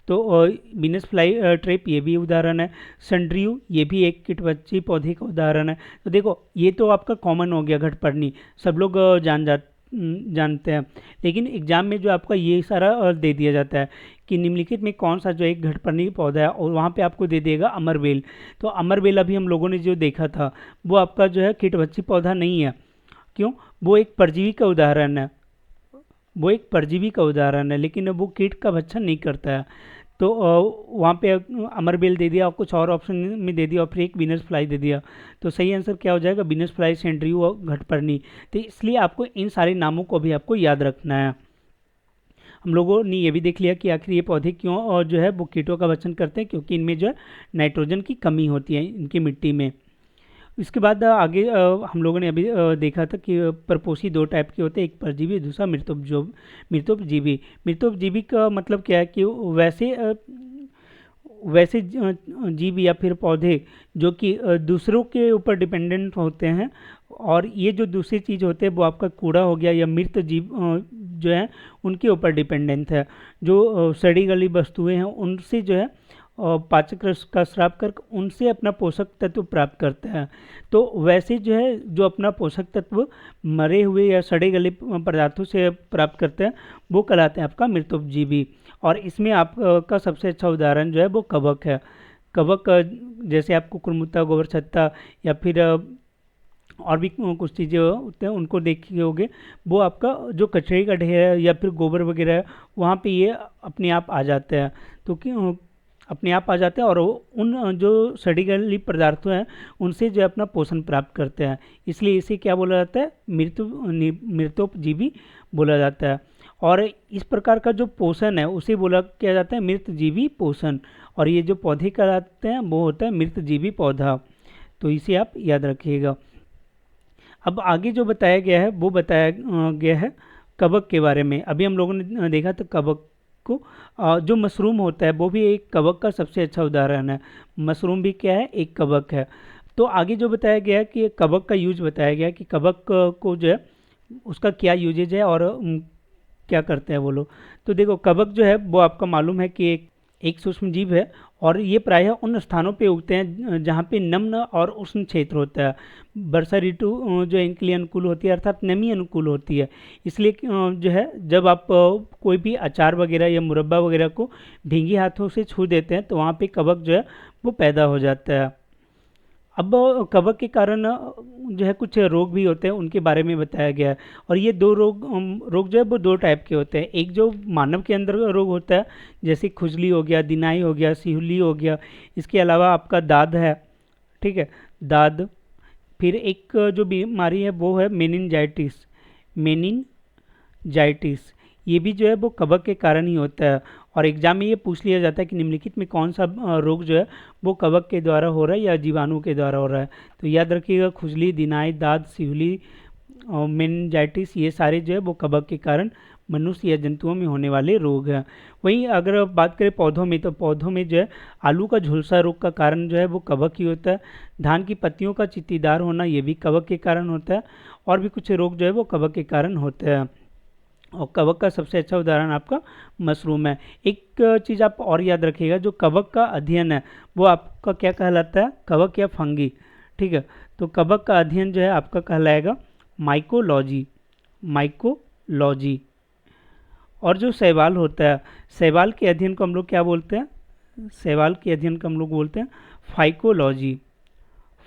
तो वीनस फ्लाई ट्रैप ये भी उदाहरण है। सनड्रियू ये भी एक कीटभक्षी पौधे का उदाहरण है। तो देखो, ये तो आपका कॉमन हो गया घटपर्णी, सब लोग जानते हैं। लेकिन एग्जाम में जो आपका ये सारा दे दिया जाता है कि निम्नलिखित में कौन सा जो एक घटपर्णी पौधा है, और वहाँ पे आपको दे देगा अमरबेल। तो अमरबेल अभी हम लोगों ने जो देखा था वो आपका जो है कीटभक्षी पौधा नहीं है। क्यों, वो एक परजीवी का उदाहरण है, वो एक परजीवी का उदाहरण है, लेकिन वो कीट का भक्षण नहीं करता है। तो वहाँ पे अमरबेल दे दिया और कुछ और ऑप्शन में दे दिया, और फिर एक वीनस फ्लाई दे दिया। तो सही आंसर क्या हो जाएगा, वीनस फ्लाई, सनड्रियू और घटपर्णी। तो इसलिए आपको इन सारे नामों को भी आपको याद रखना है। हम लोगों ने ये भी देख लिया कि आखिर ये पौधे क्यों और जो है वो कीटों का भक्षण करते हैं, क्योंकि इनमें जो है नाइट्रोजन की कमी होती है इनकी मिट्टी में। इसके बाद आगे हम लोगों ने अभी देखा था कि परपोषी दो टाइप के होते हैं, एक परजीवी, दूसरा मृतोपजीवी। मृतोपजीवी का मतलब क्या है कि वैसे जीव या फिर पौधे जो कि दूसरों के ऊपर डिपेंडेंट होते हैं, और ये जो दूसरी चीज़ होते हैं वो आपका कूड़ा हो गया या मृत जीव जो है उनके ऊपर डिपेंडेंट है। जो सड़ी गली वस्तुएं हैं उनसे जो है पाचक रस का स्राव कर उनसे अपना पोषक तत्व प्राप्त करते हैं। तो वैसे जो है जो अपना पोषक तत्व मरे हुए या सड़े गले पदार्थों से प्राप्त करते हैं वो कहलाते हैं आपका मृतोपजीवी। और इसमें आपका सबसे अच्छा उदाहरण जो है वो कवक है। कवक जैसे आपको कुरमुत्ता, गोबर छत्ता या फिर और भी कुछ चीज़ें होते हैं उनको देखे होगे, वो आपका जो कचरे का ढेर है या फिर गोबर वगैरह है वहाँ पे ये अपने आप आ जाते हैं। तो क्यों अपने आप आ जाते हैं और उन जो सड़ी गली पदार्थों हैं उनसे जो है अपना पोषण प्राप्त करते हैं, इसलिए इसे क्या बोला जाता है, मृतोपजीवी बोला जाता है। और इस प्रकार का जो पोषण है उसे बोला किया जाता है मृतजीवी पोषण। और ये जो पौधे कहलाते हैं वो होता है मृतजीवी पौधा। तो इसे आप याद रखिएगा। अब आगे जो बताया गया है वो बताया गया है कवक के बारे में। अभी हम लोगों ने देखा था कवक को, जो मशरूम होता है वो भी एक कवक का सबसे अच्छा उदाहरण है। मशरूम भी क्या है, एक कवक है। तो आगे जो बताया गया है कि कवक का यूज बताया गया है कि कवक को जो है उसका क्या यूजेज है और क्या करते हैं वो लोग। तो देखो कवक जो है वो आपका मालूम है कि एक सूक्ष्म जीव है और ये प्रायः उन स्थानों पे उगते हैं जहाँ पे नम्र और उष्ण क्षेत्र होता है। वर्षा ऋतु जो इनके लिए अनुकूल होती है, अर्थात नमी अनुकूल होती है। इसलिए जो है जब आप कोई भी अचार वगैरह या मुरब्बा वगैरह को भींगे हाथों से छू देते हैं तो वहाँ पे कवक जो है वो पैदा हो जाता है। अब कवक के कारण जो है कुछ रोग भी होते हैं, उनके बारे में बताया गया है। और ये दो रोग जो है वो दो टाइप के होते हैं। एक जो मानव के अंदर रोग होता है जैसे खुजली हो गया, दिनाई हो गया, सिहुली हो गया। इसके अलावा आपका दाद है, ठीक है, दाद। फिर एक जो बीमारी है वो है मेनिनजाइटिस। मेनिनजाइटिस ये भी जो है वो कवक के कारण ही होता है। और एग्जाम में ये पूछ लिया जाता है कि निम्नलिखित में कौन सा रोग जो है वो कवक के द्वारा हो रहा है या जीवाणु के द्वारा हो रहा है। तो याद रखिएगा खुजली, दिनाई, दाद, सिहुली और मेनिनजाइटिस ये सारे जो है वो कवक के कारण मनुष्य या जंतुओं में होने वाले रोग हैं। वहीं अगर बात करें पौधों में, तो पौधों में जो है आलू का झुलसा रोग का कारण जो है वो कवक ही होता है। धान की पत्तियों का चित्तीदार होना ये भी कवक के कारण होता है। और भी कुछ रोग जो है वो कवक के कारण होते हैं। और कवक का सबसे अच्छा उदाहरण आपका मशरूम है। एक चीज़ आप और याद रखिएगा, जो कवक का अध्ययन है वो आपका क्या कहलाता है, कवक या फंगी, ठीक है। तो कवक का अध्ययन जो है आपका कहलाएगा माइकोलॉजी। माइकोलॉजी। और जो शैवाल होता है, शैवाल के अध्ययन को हम लोग क्या बोलते हैं, शैवाल के अध्ययन को हम लोग बोलते हैं फाइकोलॉजी।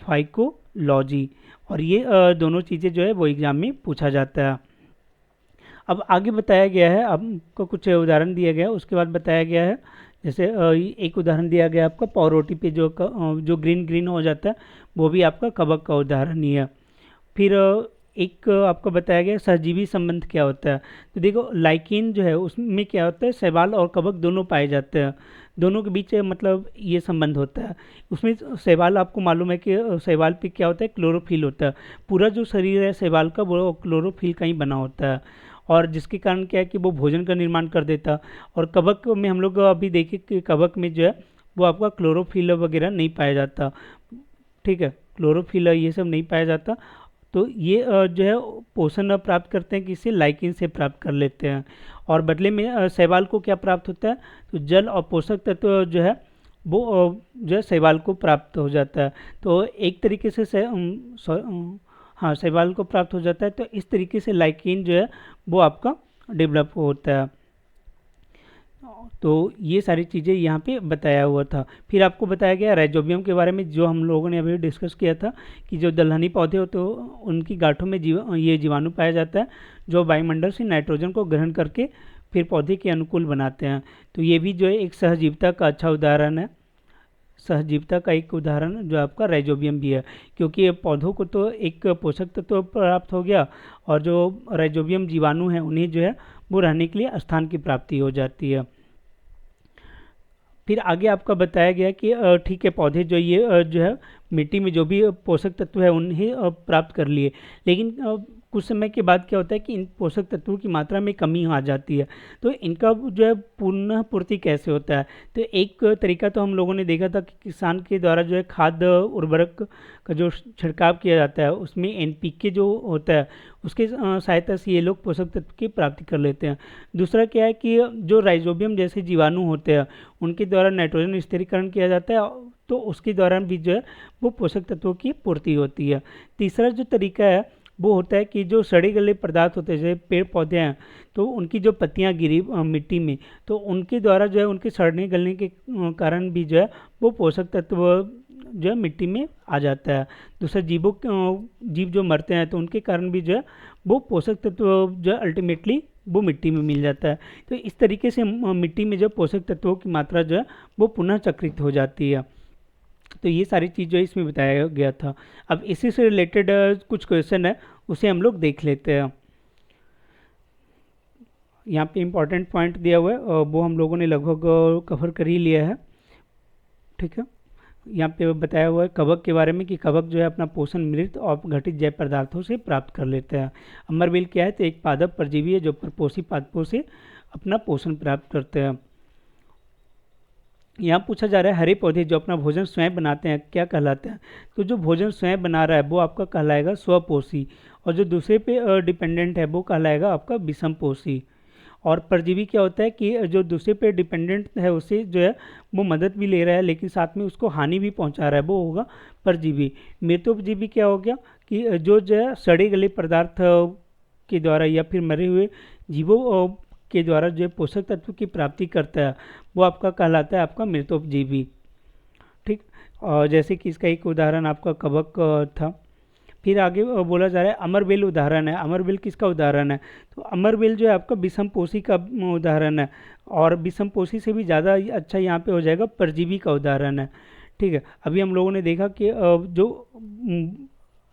फाइकोलॉजी। और ये दोनों चीज़ें जो है वो एग्जाम में पूछा जाता है। अब आगे बताया गया है, आपको कुछ उदाहरण दिया गया है, उसके बाद बताया गया है जैसे एक उदाहरण दिया गया आपका पावरोटी पे जो ग्रीन ग्रीन हो जाता है वो भी आपका कवक का उदाहरण ही है। फिर एक आपको बताया गया सहजीवी संबंध क्या होता है। तो देखो लाइकेन जो है उसमें क्या होता है, शैवाल और कवक दोनों पाए जाते हैं, दोनों के बीच मतलब ये संबंध होता है। उसमें शैवाल आपको मालूम है कि शैवाल पे क्या होता है, क्लोरोफिल होता है। पूरा जो शरीर है शैवाल का वो क्लोरोफिल का ही बना होता है, और जिसके कारण क्या है कि वो भोजन का निर्माण कर देता है। और कवक में हम लोग अभी देखें कि कवक में जो है वो आपका क्लोरोफिल वगैरह नहीं पाया जाता, ठीक है, क्लोरोफिल ये सब नहीं पाया जाता। तो ये जो है पोषण प्राप्त करते हैं किससे, लाइकेन से प्राप्त कर लेते हैं। और बदले में शैवाल को क्या प्राप्त होता है, तो जल और पोषक तत्व जो है वो जो है शैवाल को प्राप्त हो जाता है। तो एक तरीके से हाँ शैवाल को प्राप्त हो जाता है। तो इस तरीके से लाइकेन जो है वो आपका डेवलप होता है। तो ये सारी चीज़ें यहाँ पे बताया हुआ था। फिर आपको बताया गया राइजोबियम के बारे में, जो हम लोगों ने अभी डिस्कस किया था कि जो दलहनी पौधे होते हैं उनकी गांठों में ये जीवाणु पाया जाता है जो वायुमंडल से नाइट्रोजन को ग्रहण करके फिर पौधे के अनुकूल बनाते हैं। तो ये भी जो है एक सहजीविता का अच्छा उदाहरण है। सहजीविता का एक उदाहरण जो आपका राइजोबियम भी है, क्योंकि ये पौधों को तो एक पोषक तत्व प्राप्त हो गया और जो राइजोबियम जीवाणु हैं उन्हें जो है वो रहने के लिए स्थान की प्राप्ति हो जाती है। फिर आगे आपका बताया गया कि ठीक है पौधे जो ये जो है मिट्टी में जो भी पोषक तत्व है उन्हें प्राप्त कर लिए, लेकिन कुछ समय के बाद क्या होता है कि इन पोषक तत्वों की मात्रा में कमी आ जाती है। तो इनका जो है पुनः पूर्ति कैसे होता है? तो एक तरीका तो हम लोगों ने देखा था कि किसान के द्वारा जो है खाद उर्वरक का जो छिड़काव किया जाता है उसमें एनपीके जो होता है उसके सहायता से ये लोग पोषक तत्व की प्राप्ति कर लेते हैं। दूसरा क्या है कि जो राइजोबियम जैसे जीवाणु होते हैं उनके द्वारा नाइट्रोजन स्थिरीकरण किया जाता है, तो उसके दौरान भी जो है वो पोषक तत्वों की पूर्ति होती है। तीसरा जो तरीका है वो होता है कि जो सड़े गले पदार्थ होते हैं जैसे पेड़ पौधे हैं तो उनकी जो पत्तियां गिरी मिट्टी में, तो उनके द्वारा जो है उनके सड़ने गलने के कारण भी जो है वो पोषक तत्व जो है मिट्टी में आ जाता है। दूसरा जीव जो मरते हैं तो उनके कारण भी जो है वो पोषक तत्व जो है अल्टीमेटली वो मिट्टी में मिल जाता है। तो इस तरीके से मिट्टी में जो पोषक तत्वों की मात्रा जो है वो पुनः चक्रित हो जाती है। तो ये सारी चीज़ जो है इसमें बताया गया था। अब इसी से रिलेटेड कुछ क्वेश्चन है उसे हम लोग देख लेते हैं। यहाँ पे इम्पॉर्टेंट पॉइंट दिया हुआ है वो हम लोगों ने लगभग कवर कर ही लिया है। ठीक है, यहाँ पे बताया हुआ है कवक के बारे में कि कवक जो है अपना पोषण मृत और घटित जैव पदार्थों से प्राप्त कर लेते हैं। अमरबेल क्या है? तो एक पादप परजीवी है जो परपोषी पादपों से अपना पोषण प्राप्त करते हैं। यहाँ पूछा जा रहा है हरे पौधे जो अपना भोजन स्वयं बनाते हैं क्या कहलाते हैं? तो जो भोजन स्वयं बना रहा है वो आपका कहलाएगा स्वपोषी, और जो दूसरे पे डिपेंडेंट है वो कहलाएगा आपका विषमपोषी। और परजीवी क्या होता है कि जो दूसरे पे डिपेंडेंट है उससे जो है वो मदद भी ले रहा है लेकिन साथ में उसको हानि भी पहुंचा रहा है, वो होगा परजीवी। मृतोपजीवी क्या हो गया कि जो है सड़े गले पदार्थ के द्वारा या फिर मरे हुए जीवों के द्वारा जो पोषक तत्व की प्राप्ति करता है वो आपका कहलाता है आपका मृतोपजीवी। ठीक, और जैसे कि इसका एक उदाहरण आपका कवक था। फिर आगे बोला जा रहा है अमरबेल उदाहरण है। अमरबेल किसका उदाहरण है? तो अमरबेल जो है आपका विषमपोषी का उदाहरण है, और विषमपोषी से भी ज़्यादा अच्छा यहाँ पे हो जाएगा परजीवी का उदाहरण है। ठीक है, अभी हम लोगों ने देखा कि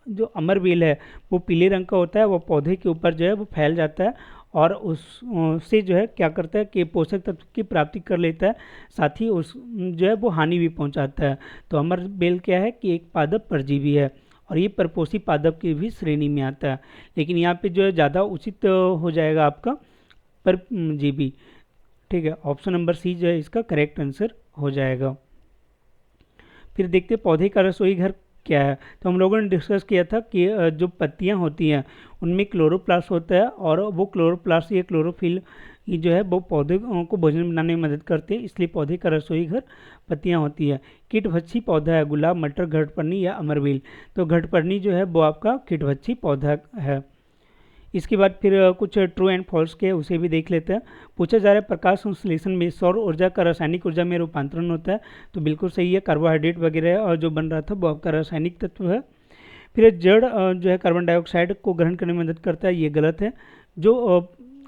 जो अमरबेल है वो पीले रंग का होता है, वो पौधे के ऊपर जो है वो फैल जाता है और उससे जो है क्या करता है कि पोषक तत्व की प्राप्ति कर लेता है, साथ ही उस जो है वो हानि भी पहुंचाता है। तो अमरबेल क्या है कि एक पादप परजीवी है और ये परपोषी पादप की भी श्रेणी में आता है, लेकिन यहाँ पे जो है ज़्यादा उचित हो जाएगा आपका परजीवी। ठीक है, ऑप्शन नंबर सी जो है इसका करेक्ट आंसर हो जाएगा। फिर देखते पौधे का रसोई घर क्या है? तो हम लोगों ने डिस्कस किया था कि जो पत्तियां होती हैं उनमें क्लोरोप्लास्ट होता है, और वो क्लोरोप्लास्ट या क्लोरोफिल ये जो है वो पौधे को भोजन बनाने में मदद करते हैं, इसलिए पौधे का रसोई घर पत्तियां होती है। कीटभक्षी पौधा है गुलाब, मटर, घटपर्णी या अमरबेल। तो घटपर्णी जो है वो आपका कीटभक्षी पौधा है। इसके बाद फिर कुछ ट्रू एंड फॉल्स के उसे भी देख लेते हैं। पूछा जा रहा है प्रकाश संश्लेषण में सौर ऊर्जा का रासायनिक ऊर्जा में रूपांतरण होता है। तो बिल्कुल सही है, कार्बोहाइड्रेट वगैरह और जो बन रहा था वो आपका रासायनिक तत्व है। फिर जड़ जो है कार्बन डाइऑक्साइड को ग्रहण करने में मदद करता है, ये गलत है। जो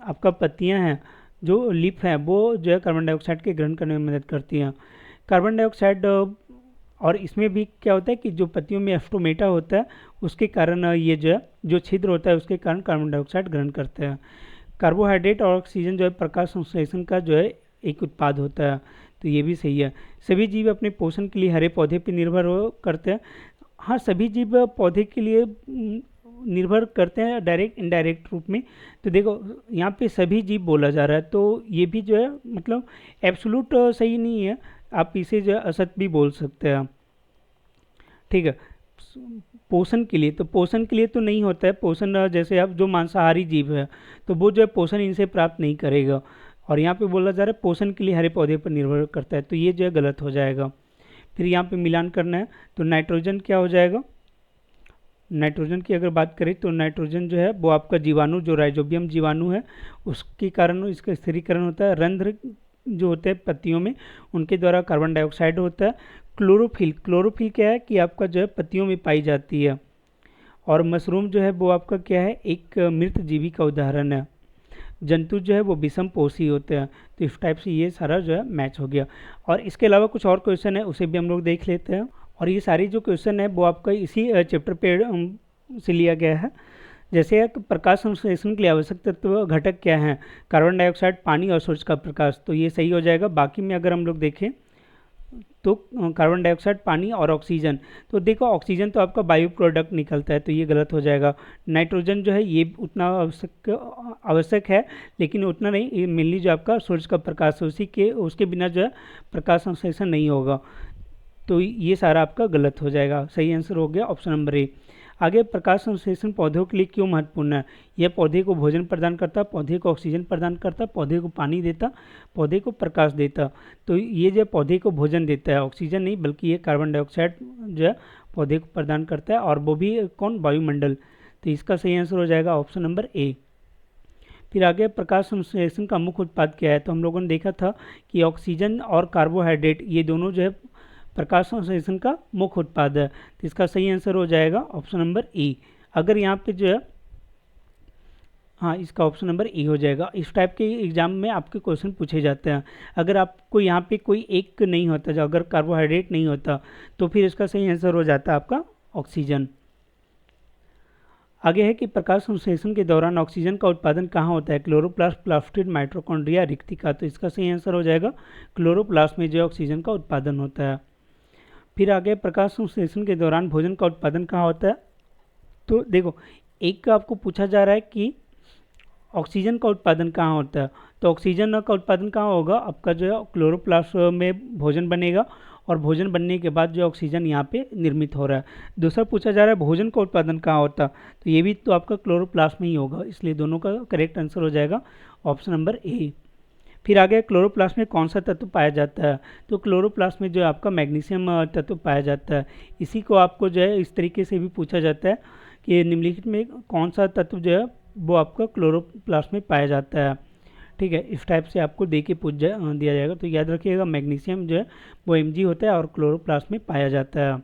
आपका पत्तियां हैं जो लीफ हैं वो जो है कार्बन डाइऑक्साइड के ग्रहण करने में मदद करती हैं। कार्बन डाइऑक्साइड और इसमें भी क्या होता है कि जो पत्तियों में एस्टोमेटा होता है उसके कारण ये जो है जो छिद्र होता है उसके कारण कार्बन डाइऑक्साइड ग्रहण करते हैं। कार्बोहाइड्रेट और ऑक्सीजन जो है प्रकाश संश्लेषण का जो है एक उत्पाद होता है, तो ये भी सही है। सभी जीव अपने पोषण के लिए हरे पौधे पर निर्भर करते हैं। हाँ, सभी जीव पौधे के लिए निर्भर करते हैं डायरेक्ट इनडायरेक्ट रूप में। तो देखो यहाँ पे सभी जीव बोला जा रहा है, तो ये भी जो है मतलब एब्सोल्यूट सही नहीं है, आप इसे जो है असत भी बोल सकते हैं। ठीक है, पोषण के लिए, तो पोषण के लिए तो नहीं होता है पोषण। जैसे अब जो मांसाहारी जीव है तो वो जो है पोषण इनसे प्राप्त नहीं करेगा, और यहाँ पे बोला जा रहा है पोषण के लिए हरे पौधे पर निर्भर करता है, तो ये जो है गलत हो जाएगा। फिर यहाँ पे मिलान करना है, तो नाइट्रोजन क्या हो जाएगा? नाइट्रोजन की अगर बात करें तो नाइट्रोजन जो है वो आपका जीवाणु जो राइजोबियम जीवाणु है उसके कारण इसका स्थिरीकरण होता है। रंध्र जो होते हैं पत्तियों में उनके द्वारा कार्बन डाइऑक्साइड होता है। क्लोरोफिल, क्लोरोफिल क्या है कि आपका जो है पत्तियों में पाई जाती है। और मशरूम जो है वो आपका क्या है? एक मृत जीवी का उदाहरण है। जंतु जो है वो विषमपोषी होते हैं। तो इस टाइप से ये सारा जो है मैच हो गया। और इसके अलावा कुछ और क्वेश्चन है उसे भी हम लोग देख लेते हैं। और ये सारी जो क्वेश्चन है वो आपका इसी चैप्टर पे से लिया गया है। जैसे प्रकाश संश्लेषण के लिए आवश्यक तत्व घटक क्या हैं? कार्बन डाइऑक्साइड, पानी और सूरज का प्रकाश। तो ये सही हो जाएगा। बाकी में अगर हम लोग देखें तो कार्बन डाइऑक्साइड, पानी और ऑक्सीजन। तो देखो ऑक्सीजन तो आपका बायो प्रोडक्ट निकलता है, तो ये गलत हो जाएगा। नाइट्रोजन जो है ये उतना आवश्यक है, लेकिन उतना नहीं, ये मेनली जो आपका सूरज का प्रकाश है उसी के उसके बिना जो है प्रकाश संश्लेषण नहीं होगा। तो ये सारा आपका गलत हो जाएगा। सही आंसर हो गया ऑप्शन नंबर ए। आगे, प्रकाश संश्लेषण पौधों के लिए क्यों महत्वपूर्ण है? यह पौधे को भोजन प्रदान करता, पौधे को ऑक्सीजन प्रदान करता, पौधे को पानी देता, पौधे को प्रकाश देता। तो ये जो पौधे को भोजन देता है, ऑक्सीजन नहीं बल्कि ये कार्बन डाइऑक्साइड जो है पौधे को प्रदान करता है, और वो भी कौन? वायुमंडल। तो इसका सही आंसर हो जाएगा ऑप्शन नंबर ए। फिर आगे, प्रकाश संश्लेषण का मुख्य उत्पाद क्या है? तो हम लोगों ने देखा था कि ऑक्सीजन और कार्बोहाइड्रेट ये दोनों जो है प्रकाश संश्लेषण का मुख्य उत्पाद है। तो इसका सही आंसर हो जाएगा ऑप्शन नंबर ई। अगर यहाँ पे जो है, हाँ, इसका ऑप्शन नंबर ई हो जाएगा। इस टाइप के एग्जाम में आपके क्वेश्चन पूछे जाते हैं। अगर आपको यहाँ पे कोई एक नहीं होता, जो अगर कार्बोहाइड्रेट नहीं होता, तो फिर इसका सही आंसर हो जाता है आपका ऑक्सीजन। आगे है कि प्रकाश संश्लेषण के दौरान ऑक्सीजन का उत्पादन कहाँ होता है? क्लोरोप्लास्ट, प्लास्टिड, माइटोकॉन्ड्रिया, रिक्तिका। तो इसका सही आंसर हो जाएगा क्लोरोप्लास्ट में जो ऑक्सीजन का उत्पादन होता है। फिर आगे, प्रकाश संश्लेषण के दौरान भोजन का उत्पादन कहाँ होता है? तो देखो, एक का आपको पूछा जा रहा है कि ऑक्सीजन का उत्पादन कहाँ होता है, तो ऑक्सीजन का उत्पादन कहाँ होगा? आपका जो है क्लोरोप्लास्ट में भोजन बनेगा, और भोजन बनने के बाद जो ऑक्सीजन यहाँ पे निर्मित हो रहा है। दूसरा पूछा जा रहा है भोजन का उत्पादन कहाँ होता है, तो ये भी तो आपका क्लोरोप्लास्ट में ही होगा, इसलिए दोनों का करेक्ट आंसर हो जाएगा ऑप्शन नंबर ए। फिर आगे, क्लोरोप्लास्ट में कौन सा तत्व पाया जाता है? तो क्लोरोप्लास्ट में जो है आपका मैग्नीशियम तत्व पाया जाता है। इसी को आपको जो है इस तरीके से भी पूछा जाता है कि निम्नलिखित में कौन सा तत्व जो है वो आपका क्लोरोप्लास्ट में पाया जाता है। ठीक है, इस टाइप से आपको दे के दिया जाएगा। तो याद रखिएगा, मैग्नीशियम जो है वो Mg होता है और क्लोरोप्लास्ट में पाया जाता है।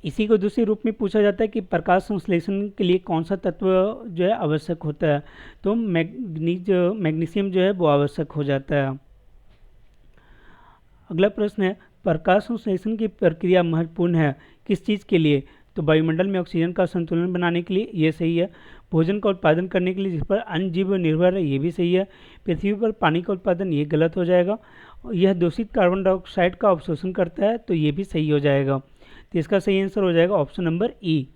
इसी को दूसरे रूप में पूछा जाता है कि प्रकाश संश्लेषण के लिए कौन सा तत्व जो है आवश्यक होता है? तो मैग्नीशियम जो है वो आवश्यक हो जाता है। अगला प्रश्न है, प्रकाश संश्लेषण की प्रक्रिया महत्वपूर्ण है किस चीज़ के लिए? तो वायुमंडल में ऑक्सीजन का संतुलन बनाने के लिए, ये सही है। भोजन का उत्पादन करने के लिए, जिस पर अन्य जीव निर्भर है, ये भी सही है। पृथ्वी पर पानी का उत्पादन, ये गलत हो जाएगा। यह दूषित कार्बन डाइऑक्साइड का अवशोषण करता है, तो ये भी सही हो जाएगा। तो इसका सही आंसर हो जाएगा ऑप्शन नंबर ई।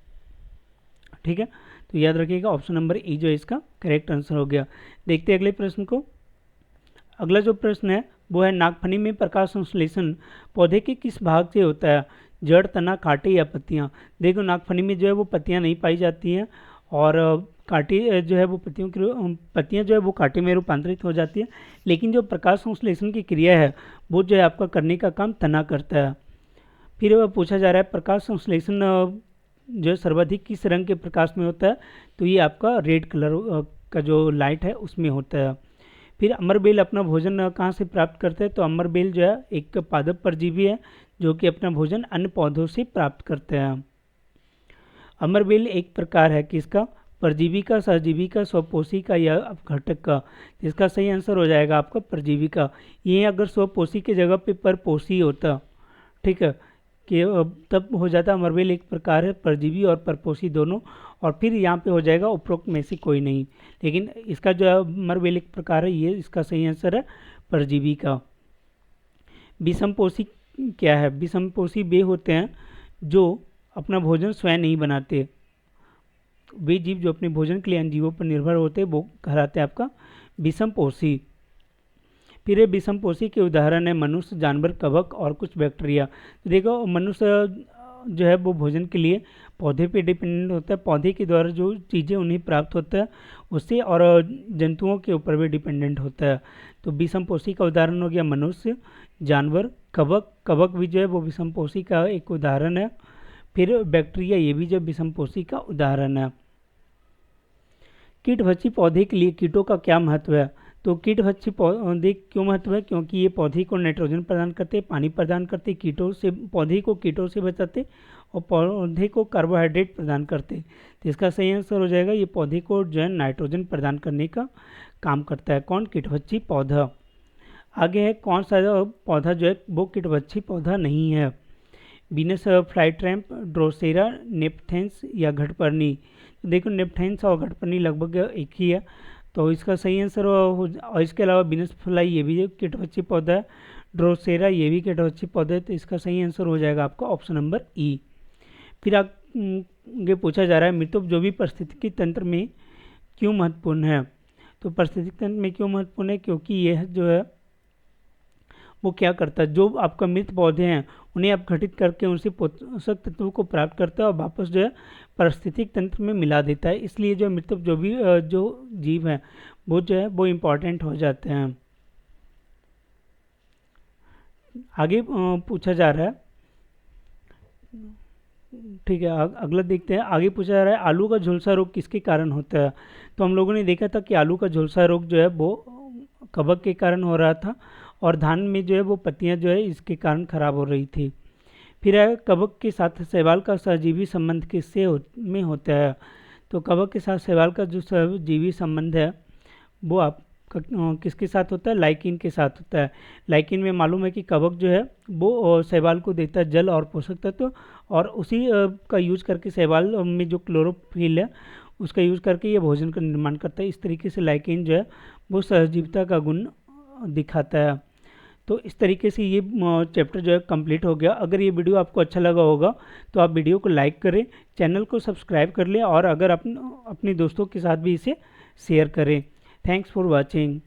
ठीक है, तो याद रखिएगा ऑप्शन नंबर ई जो है इसका करेक्ट आंसर हो गया। देखते हैं अगले प्रश्न को। अगला जो प्रश्न है वो है, नागफनी में प्रकाश संश्लेषण पौधे के किस भाग से होता है? जड़, तना, कांटे या पत्तियां? देखो, नागफनी में जो है वो पत्तियां नहीं पाई जाती हैं, और कांटे जो है वो पत्तियां जो है वो कांटे में रूपांतरित हो जाती है। लेकिन जो प्रकाश संश्लेषण की क्रिया है वो जो है आपका करने का काम तना करता है। फिर वह पूछा जा रहा है, प्रकाश संश्लेषण जो है सर्वाधिक किस रंग के प्रकाश में होता है? तो ये आपका रेड कलर का जो लाइट है उसमें होता है। फिर अमरबेल अपना भोजन कहाँ से प्राप्त करते हैं? तो अमरबेल जो है एक पादप परजीवी है जो कि अपना भोजन अन्य पौधों से प्राप्त करते हैं। अमरबेल एक प्रकार है किसका? परजीवी का, सहजीवी का, स्वपोषी का या घटक का? इसका सही आंसर हो जाएगा आपका परजीवी का। ये अगर स्वपोषी की जगह पे परपोषी होता, ठीक है, कि तब हो जाता अमरबेल एक प्रकार है परजीवी और परपोषी दोनों, और फिर यहाँ पे हो जाएगा उपरोक्त में से कोई नहीं। लेकिन इसका जो अमरबेल एक प्रकार है, ये इसका सही आंसर है परजीवी का। विषमपोषी क्या है? विषमपोषी वे होते हैं जो अपना भोजन स्वयं नहीं बनाते। वे जीव जो अपने भोजन के लिए अन्य जीवों पर निर्भर होते हैं वो कहलाते हैं आपका विषमपोषी। फिर ये विषमपोषी के उदाहरण है मनुष्य, जानवर, कवक और कुछ बैक्टीरिया। तो देखो, मनुष्य जो है वो भोजन के लिए पौधे पे डिपेंडेंट होता है, पौधे के द्वारा जो चीज़ें उन्हें प्राप्त होता है उससे, और जंतुओं के ऊपर भी डिपेंडेंट होता है। तो विषमपोषी का उदाहरण हो गया मनुष्य, जानवर, कवक। कवक भी जो है वो विषमपोषी का एक उदाहरण है। फिर बैक्टीरिया, ये भी जो विषमपोषी का उदाहरण है। कीटभक्षी पौधे के लिए कीटों का क्या महत्व है? तो कीटभक्षी पौधे क्यों महत्व है? क्योंकि ये पौधे को नाइट्रोजन प्रदान करते, पानी प्रदान करते, कीटों से पौधे को कीटों से बचाते, और पौधे को कार्बोहाइड्रेट प्रदान करते। तो इसका सही आंसर हो जाएगा, ये पौधे को जो है नाइट्रोजन प्रदान करने का काम करता है। कौन? कीटभक्षी पौधा। आगे है, कौन सा पौधा जो है वो कीटभक्षी पौधा नहीं है? वीनस फ्लाईट्रैप, ड्रोसेरा, नेपथेंस या घटपर्णी? तो देखो, नेपथेंस और घटपर्णी लगभग एक ही है, तो इसका सही आंसर और इसके अलावा वीनस फ्लाई, ये भी कीटभक्षी पौधा है। ड्रोसेरा ये भी केटोचिक पौधे, तो इसका सही आंसर हो जाएगा आपका ऑप्शन नंबर ई। फिर आगे पूछा जा रहा है मृतोपजोवी पारिस्थितिकी तंत्र में क्यों महत्वपूर्ण है। तो पारिस्थितिकी तंत्र में क्यों महत्वपूर्ण है, क्योंकि यह जो है वो क्या करता है, जो आपका मृत पौधे हैं उन्हें आप घटित करके उनसे पोषक तत्वों को प्राप्त करता है और वापस जो है पारिस्थितिक तंत्र में मिला देता है। इसलिए जो मृतोपजोवी जो जीव हैं वो जो है वो इम्पॉर्टेंट हो जाते हैं। आगे पूछा जा रहा है, ठीक है, अगला देखते हैं। आगे पूछा जा रहा है आलू का झुलसा रोग किसके कारण होता है। तो हम लोगों ने देखा था कि आलू का झुलसा रोग जो है वो कवक के कारण हो रहा था और धान में जो है वो पत्तियां जो है इसके कारण खराब हो रही थी। फिर है कवक के साथ शैवाल का सहजीवी संबंध किससे में होता है। तो कवक के साथ शैवाल का जो सहजीवी संबंध है वो आप किसके साथ होता है, लाइकिन के साथ होता है। लाइकिन में मालूम है कि कवक जो है वो शैवाल को देता है जल और पोषक तत्व, और उसी का यूज करके शैवाल में जो क्लोरोफिल है उसका यूज करके ये भोजन का निर्माण करता है। इस तरीके से लाइकिन जो है वो सहजीविता का गुण दिखाता है। तो इस तरीके से ये चैप्टर जो है कंप्लीट हो गया। अगर ये वीडियो आपको अच्छा लगा होगा तो आप वीडियो को लाइक करें, चैनल को सब्सक्राइब कर लें और अगर अपने दोस्तों के साथ भी इसे शेयर करें। Thanks for watching.